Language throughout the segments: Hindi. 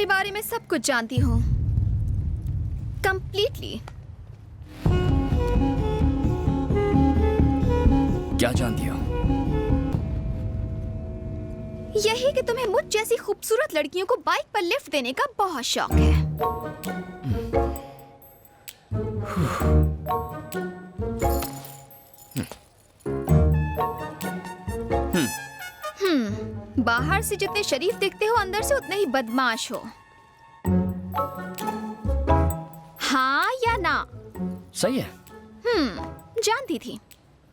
तुम्हारे बारे में सब कुछ जानती हूँ, कंप्लीटली। क्या जानती हो? यही कि तुम्हें मुझ जैसी खूबसूरत लड़कियों को बाइक पर लिफ्ट देने का बहुत शौक है। बाहर से जितने शरीफ दिखते हो, अंदर से उतने ही बदमाश हो। हाँ या ना? सही है। जानती थी।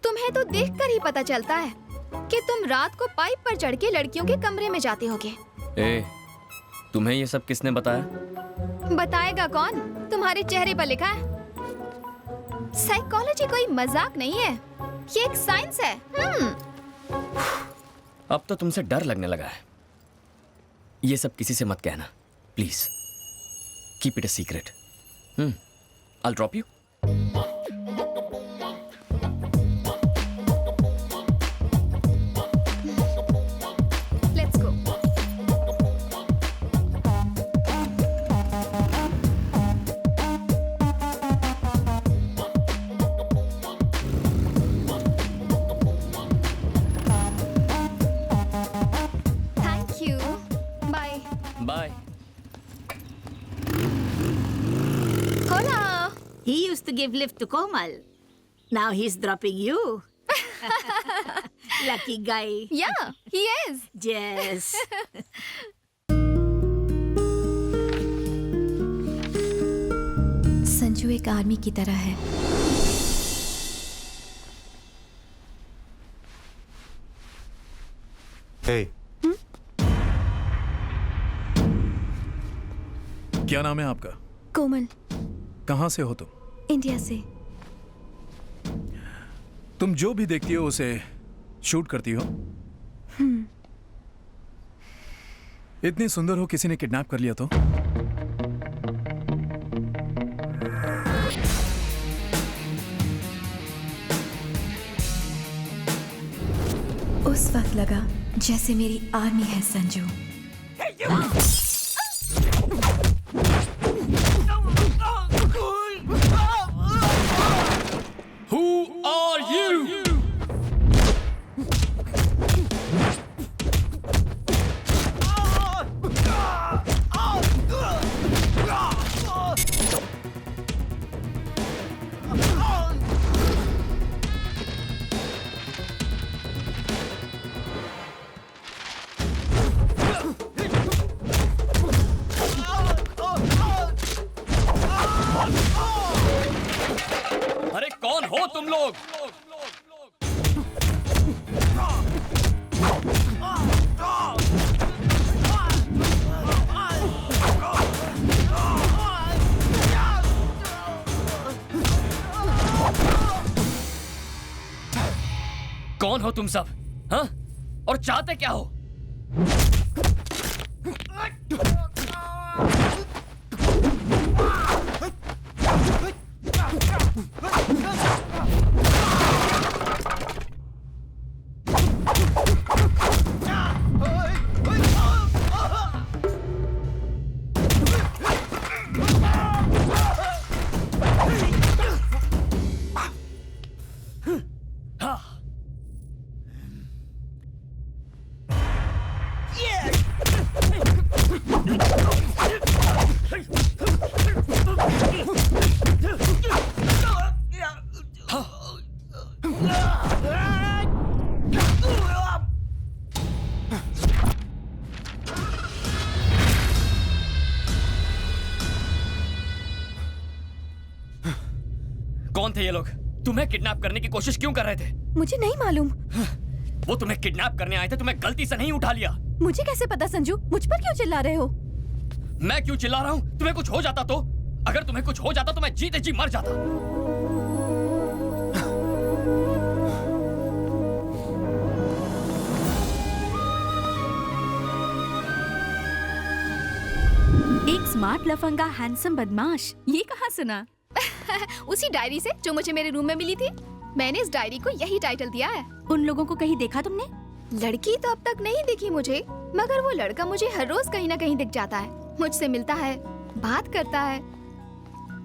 तुम्हें तो देखकर ही पता चलता है कि तुम रात को पाइप पर चढ़ के लड़कियों के कमरे में जाते होगे। तुम्हें ये सब किसने बताया? बताएगा कौन? तुम्हारे चेहरे पर लिखा है। साइकोलॉजी कोई मजाक नहीं है, ये एक साइंस है। अब तो तुमसे डर लगने लगा है। ये सब किसी से मत कहना, please. Keep it a secret. I'll drop you. Let's go. Thank you. Bye. Bye. Hola. He used to give lift to Komal. Now he's dropping you. Lucky guy. Yeah, he is. Yes. Sanju एक आर्मी की तरह है। Hey. क्या नाम है आपका? कोमल। कहाँ से हो तुम? इंडिया से। तुम जो भी देखती हो उसे शूट करती हो? इतनी सुंदर हो, किसी ने किडनैप कर लिया तो? उस वक्त लगा जैसे मेरी आर्मी है संजू। Who are you? अरे कौन हो तुम लोग? कौन हो तुम सब? हाँ? और चाहते क्या हो? कौन थे ये लोग? तुम्हें किडनैप करने की कोशिश क्यों कर रहे थे? मुझे नहीं मालूम। वो तुम्हें किडनैप करने आए थे, तुम्हें गलती से नहीं उठा लिया। मुझे कैसे पता संजू? मुझ पर क्यों चिल्ला रहे हो? मैं क्यों चिल्ला रहा हूँ? तुम्हें कुछ हो जाता तो? अगर तुम्हें कुछ हो जाता तो मैं जीते जी मर जाता। एक स्मार्ट लफंगा हैंडसम बदमाश, ये कहाँ सुना? उसी डायरी से जो मुझे मेरे रूम में मिली थी। मैंने इस डायरी को यही टाइटल दिया है। उन लोगों को कहीं देखा तुमने? लड़की तो अब तक नहीं दिखी मुझे, मगर वो लड़का मुझे हर रोज कहीं ना कहीं दिख जाता है। मुझसे मिलता है, बात करता है,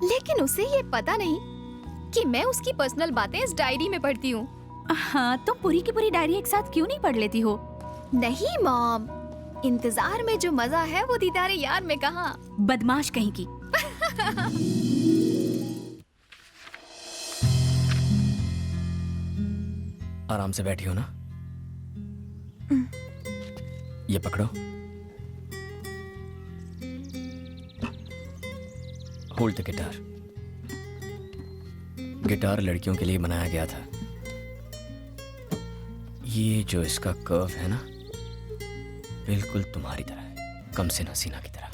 लेकिन उसे ये पता नहीं कि मैं उसकी पर्सनल बातें इस डायरी में पढ़ती हूँ। हाँ, तुम पूरी की पूरी डायरी एक साथ क्यों नहीं पढ़ लेती हो? नहीं मॉम, इंतजार में जो मजा है वो दीदारे यार में कहाँ। बदमाश कहीं की। आराम से बैठी हो ना? ये पकड़ो। Hold the guitar. गिटार लड़कियों के लिए बनाया गया था। ये जो इसका कर्व है ना, बिल्कुल तुम्हारी तरह है, कम से हसीना की तरह।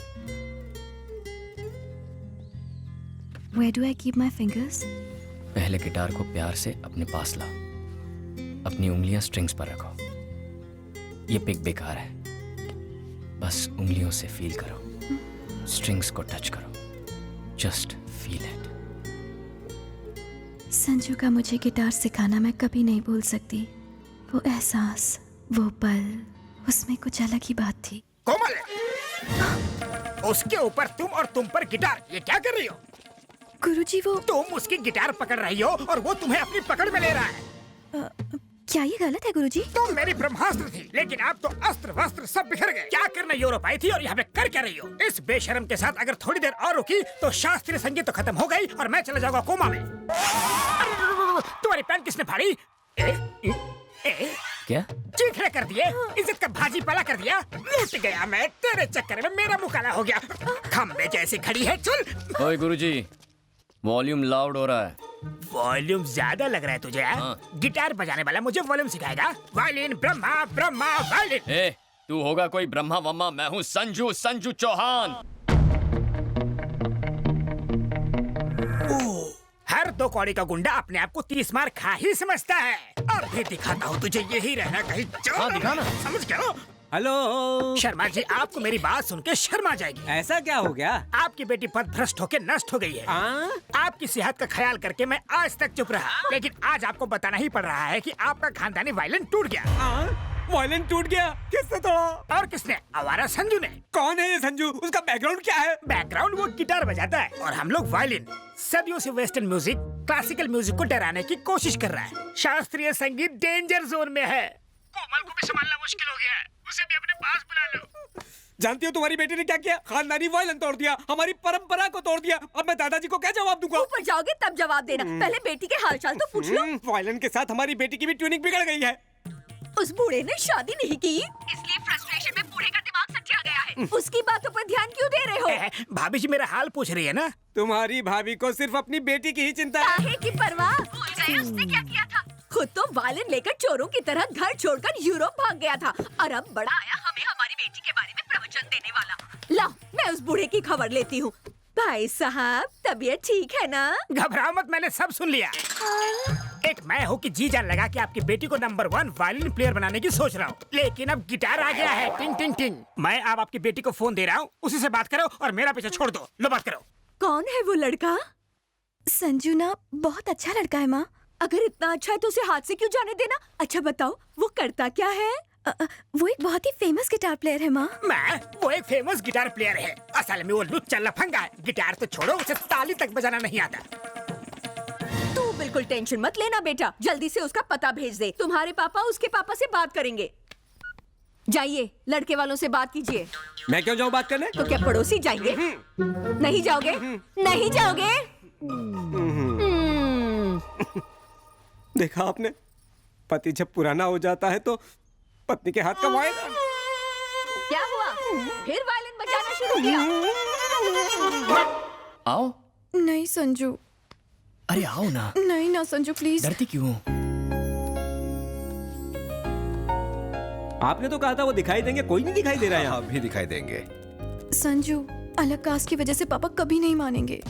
Where do I keep my fingers? पहले गिटार को प्यार से अपने पास लाओ। अपनी उंगलियां स्ट्रिंग्स पर रखो। ये पिक बेकार है, बस उंगलियों से फील करो, स्ट्रिंग्स को टच करो, जस्ट फील इट। संजू का मुझे गिटार सिखाना मैं कभी नहीं भूल सकती। वो एहसास, वो पल, उसमें कुछ अलग ही बात थी। कोमल, उसके ऊपर तुम और तुम पर गिटार, ये क्या कर रही हो? गुरुजी वो तुम उसकी गिटार पकड़ रही हो और वो तुम्हें अपनी पकड़ में ले रहा है। क्या ये गलत है गुरुजी? तुम मेरी ब्रह्मास्त्र थी, लेकिन अब तो अस्त्र वस्त्र सब बिखर गए। क्या करने यूरोप आई थी और यहाँ पे कर क्या रही हो? इस बेशरम के साथ अगर थोड़ी देर और रुकी तो शास्त्रीय संगीत तो खत्म हो गई और मैं चला जाऊंगा कोमा में। तुम्हारी पैंट किसने फाड़ी? क्या? चीखने कर दिए, इज्जत का भाजी पाला कर दिया। लूट गया मैं तेरे चक्कर में, मेरा मुंह काला हो गया। खम्बे जैसी खड़ी है, चल। ओए गुरुजी, वॉल्यूम लाउड हो रहा है। वॉल्यूम ज्यादा लग रहा है तुझे? हाँ। गिटार बजाने वाला मुझे वॉल्यूम सिखाएगा? Violin Brahma, Brahma violin. ए, तू होगा कोई ब्रह्मा वम्मा, मैं हूँ संजू चौहान। हर दो कौड़ी का गुंडा अपने आप को 30 मार खा ही समझता है। अब भी दिखाता हूँ तुझे, यही रहना कहीं। हाँ, दिखाना। समझ गया? हेलो शर्मा जी, आपको मेरी बात सुन के शर्मा जाएगी। ऐसा क्या हो गया? आपकी बेटी पद भ्रष्ट होके नष्ट हो गई है। आपकी सेहत का ख्याल करके मैं आज तक चुप रहा, लेकिन आज आपको बताना ही पड़ रहा है कि आपका खानदानी वायलिन टूट गया। वायलिन टूट गया? किसने तोड़ा? और किसने? आवारा संजू ने। कौन है ये संजू? उसका बैकग्राउंड क्या है? बैकग्राउंड, वो गिटार बजाता है और हम लोग वायलिन। सदियों से वेस्टर्न म्यूजिक क्लासिकल म्यूजिक को डराने की कोशिश कर रहा है। शास्त्रीय संगीत डेंजर जोन में है। कोमल को भी संभालना मुश्किल हो गया है, उसे भी अपने पास बुला लो। जानती हो तुम्हारी बेटी ने क्या किया? खानदानी वायलिन तोड़ दिया, हमारी परंपरा को तोड़ दिया। अब मैं दादाजी को क्या जवाब दूंगा? ऊपर जाओगे तब जवाब देना, पहले बेटी के हालचाल तो पूछ लो। वायलिन के साथ हमारी बेटी की भी ट्यूनिंग बिगड़ गई है। उस बूढ़े ने शादी नहीं की, इसलिए फ्रस्ट्रेशन में बूढ़े का दिमाग सच्चा गया है। उसकी बातों पर ध्यान क्यों दे रहे हो? भाभी जी मेरा हाल पूछ रही है ना? तुम्हारी भाभी को सिर्फ अपनी बेटी की ही चिंता है। काहे की परवाह? भूल गए उसने क्या किया था? खुद तो वायलिन लेकर चोरों की तरह घर छोड़कर यूरोप भाग गया था, और अब बड़ा आया हमें हमारी बेटी के बारे में प्रवचन देने वाला। ला, मैं उस बूढ़े की खबर लेती हूँ। भाई साहब, तबीयत ठीक है ना? घबराओ मत, मैंने सब सुन लिया। एक मैं हूँ कि जी जान लगा कि आपकी बेटी को नंबर 1 वायलिन प्लेयर बनाने की सोच रहा हूँ, लेकिन अब गिटार आ गया है। टिंग टिंग टिंग। मैं अब आपकी बेटी को फोन दे रहा हूँ, उसी से बात करो और मेरा पीछे छोड़ दो। लो बात करो। कौन है वो लड़का? संजू ना बहुत अच्छा लड़का है माँ। अगर इतना अच्छा है तो उसे हाथ से क्यों जाने देना? अच्छा बताओ, वो करता क्या है? वो एक बहुत ही फेमस गिटार प्लेयर है माँ। वो एक फेमस गिटार प्लेयर है। असल में वो लुच्चा लफंगा है। गिटार तो छोड़ो, उसे ताली तक बजाना नहीं आता। तू बिल्कुल टेंशन मत लेना बेटा, जल्दी से उसका पता भेज दे। तुम्हारे पापा उसके पापा से बात करेंगे। जाइए, लड़के वालों से बात कीजिए। मैं क्यों जाऊँ बात करने? तो क्या पड़ोसी जाएंगे? नहीं जाओगे? नहीं जाओगे? देखा आपने, पति जब पुराना हो जाता है तो पत्नी के हाथ का वायलिन। क्या हुआ? फिर वायलिन बजाना शुरू किया? आओ। नहीं संजू। अरे आओ ना। नहीं ना संजू प्लीज। डरती क्यों? आपने तो कहा था वो दिखाई देंगे, कोई नहीं दिखाई दे रहा है यहाँ। भी दिखाई देंगे। संजू, अलग कास्ट की वजह से पापा कभी नहीं मानेंगे।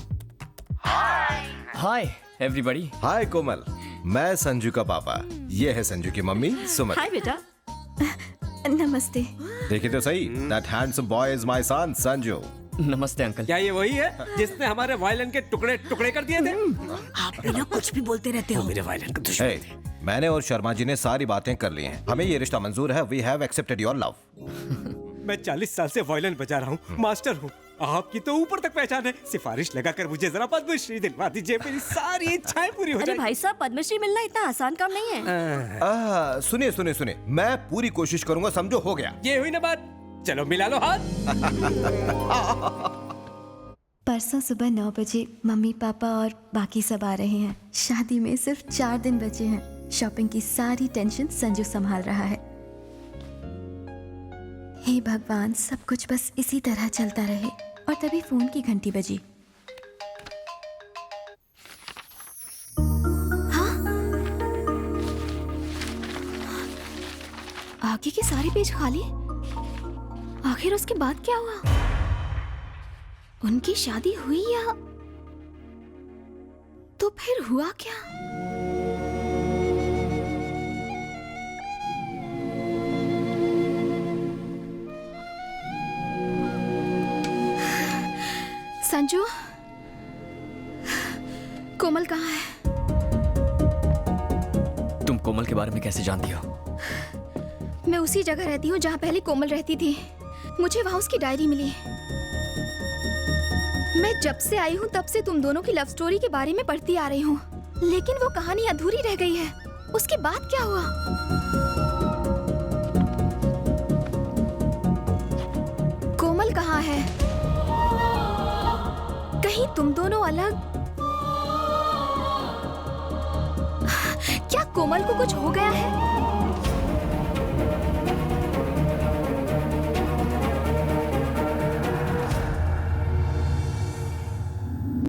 Hi everybody. हाय कोमल, मैं संजू का पापा, ये है संजू की मम्मी सुमन। हाय बेटा। नमस्ते। देखिए तो सही, that handsome boy is my son Sanju. नमस्ते अंकल। क्या ये वही है जिसने हमारे वायलिन के टुकड़े टुकड़े कर दिए थे? आप बिना कुछ भी बोलते रहते हो। मेरे वायलिन का दुश्मन। Hey, मैंने और शर्मा जी ने सारी बातें कर ली हैं। हमें ये रिश्ता मंजूर है। We have accepted your love। मैं 40 साल से वायलिन बजा रहा हूँ, मास्टर हूँ। आपकी तो ऊपर तक पहचान है। सिफारिश लगाकर मुझे जरा पद्मश्री दिलवा दीजिए, मेरी सारी इच्छाएं पूरी हो अरे जाएंगी। भाई साहब, पद्मश्री मिलना इतना आसान काम नहीं है। सुनिए सुनिए सुनिए, मैं पूरी कोशिश करूंगा, समझो, हो गया। ये हुई ना बात, चलो मिला लो हाथ। परसों सुबह 9 बजे मम्मी पापा और बाकी सब आ रहे हैं। शादी में सिर्फ 4 दिन बचे हैं। शॉपिंग की सारी टेंशन संजू संभाल रहा है। हे भगवान, सब कुछ बस इसी तरह चलता रहे। और तभी फोन की घंटी बजी। हाँ? आगे के सारे पेज खाली। आखिर उसके बाद क्या हुआ? उनकी शादी हुई या तो फिर हुआ क्या? संजू, कोमल कहाँ है? तुम कोमल के बारे में कैसे जानती हो? मैं उसी जगह रहती हूँ जहाँ पहले कोमल रहती थी। मुझे वहाँ उसकी डायरी मिली। मैं जब से आई हूँ तब से तुम दोनों की लव स्टोरी के बारे में पढ़ती आ रही हूँ, लेकिन वो कहानी अधूरी रह गई है। उसके बाद क्या हुआ? कोमल कहाँ है? कहीं तुम दोनों अलग? क्या कोमल को कुछ हो गया है?